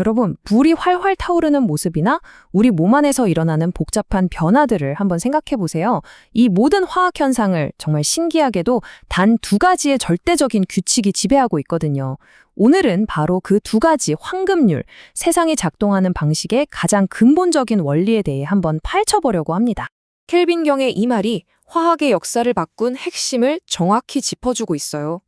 여러분, 불이 활활 타오르는 모습이나 우리 몸 안에서 일어나는 복잡한 변화들을 한번 생각해 보세요. 이 모든 화학 현상을 정말 신기하게도 단 두 가지의 절대적인 규칙이 지배하고 있거든요. 오늘은 바로 그 두 가지 황금률, 세상이 작동하는 방식의 가장 근본적인 원리에 대해 한번 파헤쳐보려고 합니다. 켈빈경의 이 말이 화학의 역사를 바꾼 핵심을 정확히 짚어주고 있어요.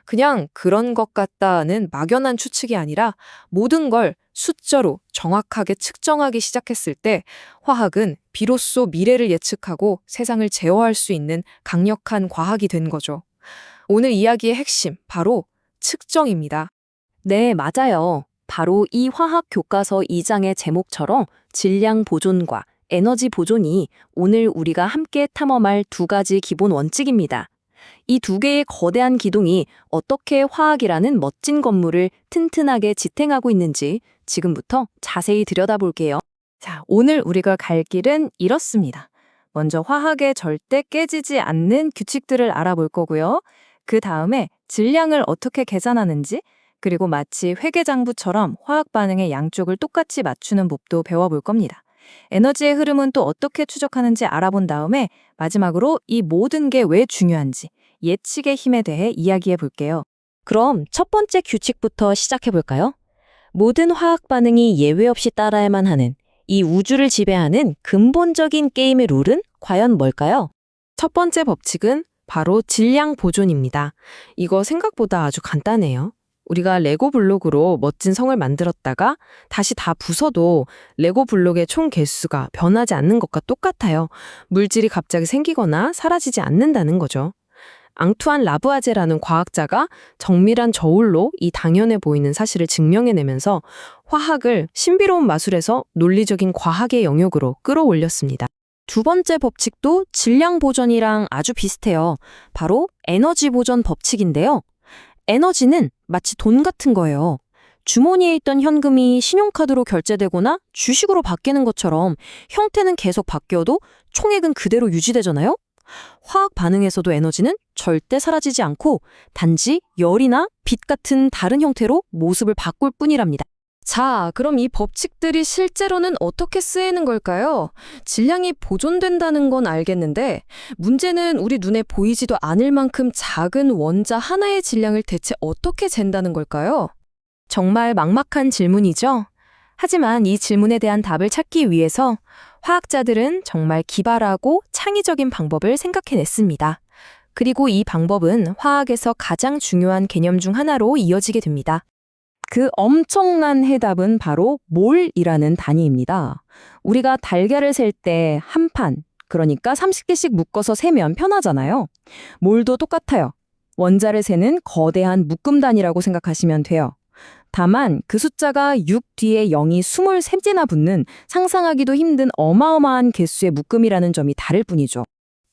그냥 그런 것 같다는 막연한 추측이 아니라 모든 걸 숫자로 정확하게 측정하기 시작했을 때 화학은 비로소 미래를 예측하고 세상을 제어할 수 있는 강력한 과학이 된 거죠. 오늘 이야기의 핵심, 바로 측정입니다. 네, 맞아요. 바로 이 화학 교과서 2장의 제목처럼 질량 보존과 에너지 보존이 오늘 우리가 함께 탐험할 두 가지 기본 원칙입니다. 이 두 개의 거대한 기둥이 어떻게 화학이라는 멋진 건물을 튼튼하게 지탱하고 있는지 지금부터 자세히 들여다볼게요. 자, 오늘 우리가 갈 길은 이렇습니다. 먼저 화학의 절대 깨지지 않는 규칙들을 알아볼 거고요. 그 다음에 질량을 어떻게 계산하는지, 그리고 마치 회계장부처럼 화학 반응의 양쪽을 똑같이 맞추는 법도 배워볼 겁니다. 에너지의 흐름은 또 어떻게 추적하는지 알아본 다음에 마지막으로 이 모든 게 왜 중요한지, 예측의 힘에 대해 이야기해 볼게요. 그럼 첫 번째 규칙부터 시작해 볼까요? 모든 화학 반응이 예외 없이 따라야만 하는 이 우주를 지배하는 근본적인 게임의 룰은 과연 뭘까요? 첫 번째 법칙은 바로 질량 보존입니다. 이거 생각보다 아주 간단해요. 우리가 레고 블록으로 멋진 성을 만들었다가 다시 다 부숴도 레고 블록의 총 개수가 변하지 않는 것과 똑같아요. 물질이 갑자기 생기거나 사라지지 않는다는 거죠. 앙투안 라부아제라는 과학자가 정밀한 저울로 이 당연해 보이는 사실을 증명해내면서 화학을 신비로운 마술에서 논리적인 과학의 영역으로 끌어올렸습니다. 두 번째 법칙도 질량 보존이랑 아주 비슷해요. 바로 에너지 보존 법칙인데요. 에너지는 마치 돈 같은 거예요. 주머니에 있던 현금이 신용카드로 결제되거나 주식으로 바뀌는 것처럼 형태는 계속 바뀌어도 총액은 그대로 유지되잖아요? 화학 반응에서도 에너지는 절대 사라지지 않고 단지 열이나 빛 같은 다른 형태로 모습을 바꿀 뿐이랍니다. 자, 그럼 이 법칙들이 실제로는 어떻게 쓰이는 걸까요? 질량이 보존된다는 건 알겠는데 문제는 우리 눈에 보이지도 않을 만큼 작은 원자 하나의 질량을 대체 어떻게 잰다는 걸까요? 정말 막막한 질문이죠? 하지만 이 질문에 대한 답을 찾기 위해서 화학자들은 정말 기발하고 창의적인 방법을 생각해냈습니다. 그리고 이 방법은 화학에서 가장 중요한 개념 중 하나로 이어지게 됩니다. 그 엄청난 해답은 바로 몰이라는 단위입니다. 우리가 달걀을 셀 때 한 판, 그러니까 30개씩 묶어서 세면 편하잖아요. 몰도 똑같아요. 원자를 세는 거대한 묶음 단위라고 생각하시면 돼요. 다만 그 숫자가 6 뒤에 0이 23개나 붙는 상상하기도 힘든 어마어마한 개수의 묶음이라는 점이 다를 뿐이죠.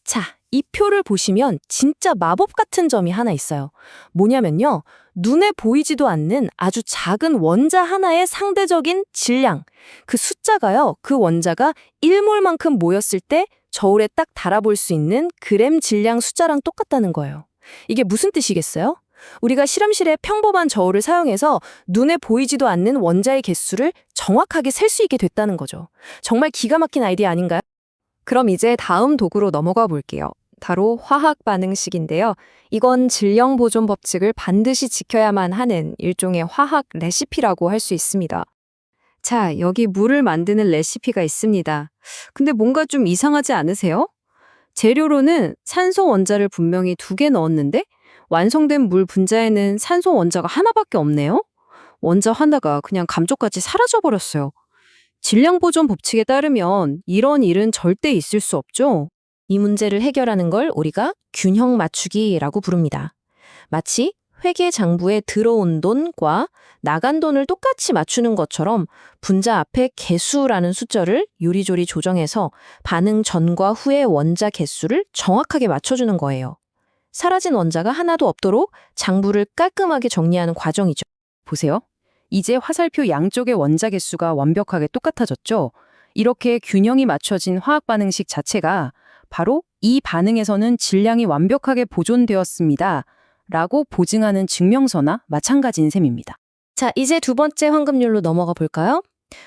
자, 이 표를 보시면 진짜 마법 같은 점이 하나 있어요. 뭐냐면요. 눈에 보이지도 않는 아주 작은 원자 하나의 상대적인 질량. 그 숫자가요. 그 원자가 1몰만큼 모였을 때 저울에 딱 달아볼 수 있는 그램 질량 숫자랑 똑같다는 거예요. 이게 무슨 뜻이겠어요? 우리가 실험실에 평범한 저울을 사용해서 눈에 보이지도 않는 원자의 개수를 정확하게 셀 수 있게 됐다는 거죠. 정말 기가 막힌 아이디어 아닌가요? 그럼 이제 다음 도구로 넘어가 볼게요. 바로 화학 반응식인데요. 이건 질량 보존 법칙을 반드시 지켜야만 하는 일종의 화학 레시피라고 할 수 있습니다. 자, 여기 물을 만드는 레시피가 있습니다. 근데 뭔가 좀 이상하지 않으세요? 재료로는 산소 원자를 분명히 2개 넣었는데 완성된 물 분자에는 산소 원자가 하나밖에 없네요? 원자 하나가 그냥 감쪽같이 사라져버렸어요. 질량 보존 법칙에 따르면 이런 일은 절대 있을 수 없죠. 이 문제를 해결하는 걸 우리가 균형 맞추기라고 부릅니다. 마치 회계 장부에 들어온 돈과 나간 돈을 똑같이 맞추는 것처럼 분자 앞에 개수라는 숫자를 요리조리 조정해서 반응 전과 후의 원자 개수를 정확하게 맞춰주는 거예요. 사라진 원자가 하나도 없도록 장부를 깔끔하게 정리하는 과정이죠. 보세요. 이제 화살표 양쪽의 원자 개수가 완벽하게 똑같아졌죠? 이렇게 균형이 맞춰진 화학 반응식 자체가 바로 이 반응에서는 질량이 완벽하게 보존되었습니다. 라고 보증하는 증명서나 마찬가지인 셈입니다. 자, 이제 두 번째 황금률로 넘어가 볼까요?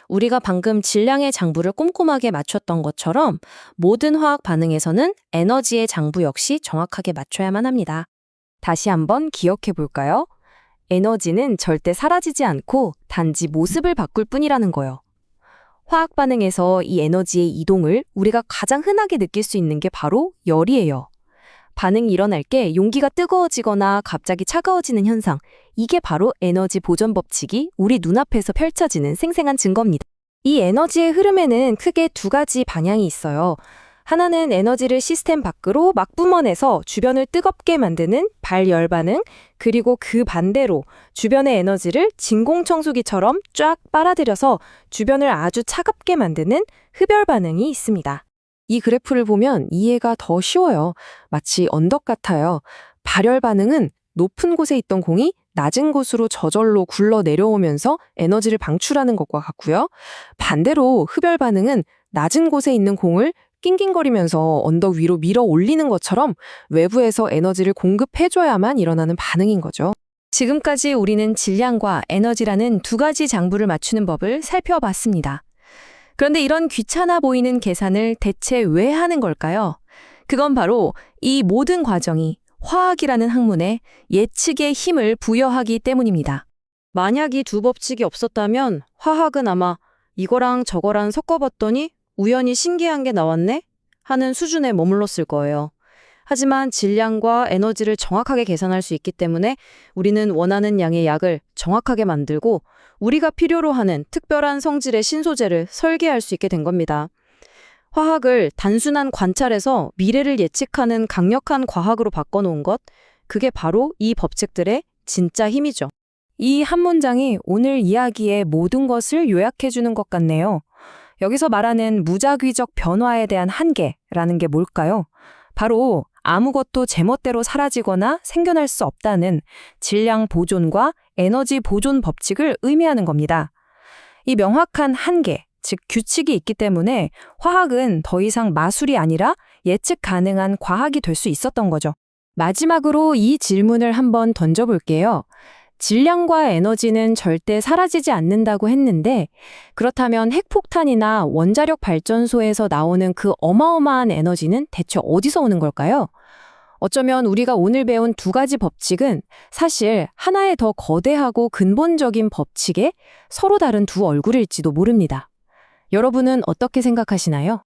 우리가 방금 질량의 장부를 꼼꼼하게 맞췄던 것처럼 모든 화학 반응에서는 에너지의 장부 역시 정확하게 맞춰야만 합니다. 다시 한번 기억해 볼까요? 에너지는 절대 사라지지 않고 단지 모습을 바꿀 뿐이라는 거요. 화학 반응에서 이 에너지의 이동을 우리가 가장 흔하게 느낄 수 있는 게 바로 열이에요. 반응이 일어날 게 용기가 뜨거워지거나 갑자기 차가워지는 현상, 이게 바로 에너지 보존 법칙이 우리 눈앞에서 펼쳐지는 생생한 증거입니다. 이 에너지의 흐름에는 크게 두 가지 방향이 있어요. 하나는 에너지를 시스템 밖으로 막 뿜어내서 주변을 뜨겁게 만드는 발열 반응, 그리고 그 반대로 주변의 에너지를 진공청소기처럼 쫙 빨아들여서 주변을 아주 차갑게 만드는 흡열 반응이 있습니다. 이 그래프를 보면 이해가 더 쉬워요. 마치 언덕 같아요. 발열 반응은 높은 곳에 있던 공이 낮은 곳으로 저절로 굴러 내려오면서 에너지를 방출하는 것과 같고요. 반대로 흡열 반응은 낮은 곳에 있는 공을 낑낑거리면서 언덕 위로 밀어 올리는 것처럼 외부에서 에너지를 공급해줘야만 일어나는 반응인 거죠. 지금까지 우리는 질량과 에너지라는 두 가지 장부를 맞추는 법을 살펴봤습니다. 그런데 이런 귀찮아 보이는 계산을 대체 왜 하는 걸까요? 그건 바로 이 모든 과정이 화학이라는 학문에 예측의 힘을 부여하기 때문입니다. 만약 이 두 법칙이 없었다면 화학은 아마 이거랑 저거랑 섞어봤더니 우연히 신기한 게 나왔네? 하는 수준에 머물렀을 거예요. 하지만 질량과 에너지를 정확하게 계산할 수 있기 때문에 우리는 원하는 양의 약을 정확하게 만들고 우리가 필요로 하는 특별한 성질의 신소재를 설계할 수 있게 된 겁니다. 화학을 단순한 관찰에서 미래를 예측하는 강력한 과학으로 바꿔놓은 것, 그게 바로 이 법칙들의 진짜 힘이죠. 이 한 문장이 오늘 이야기의 모든 것을 요약해주는 것 같네요. 여기서 말하는 무작위적 변화에 대한 한계라는 게 뭘까요? 바로 아무것도 제멋대로 사라지거나 생겨날 수 없다는 질량 보존과 에너지 보존 법칙을 의미하는 겁니다. 이 명확한 한계, 즉 규칙이 있기 때문에 화학은 더 이상 마술이 아니라 예측 가능한 과학이 될 수 있었던 거죠. 마지막으로 이 질문을 한번 던져볼게요. 질량과 에너지는 절대 사라지지 않는다고 했는데 그렇다면 핵폭탄이나 원자력 발전소에서 나오는 그 어마어마한 에너지는 대체 어디서 오는 걸까요? 어쩌면 우리가 오늘 배운 두 가지 법칙은 사실 하나의 더 거대하고 근본적인 법칙의 서로 다른 두 얼굴일지도 모릅니다. 여러분은 어떻게 생각하시나요?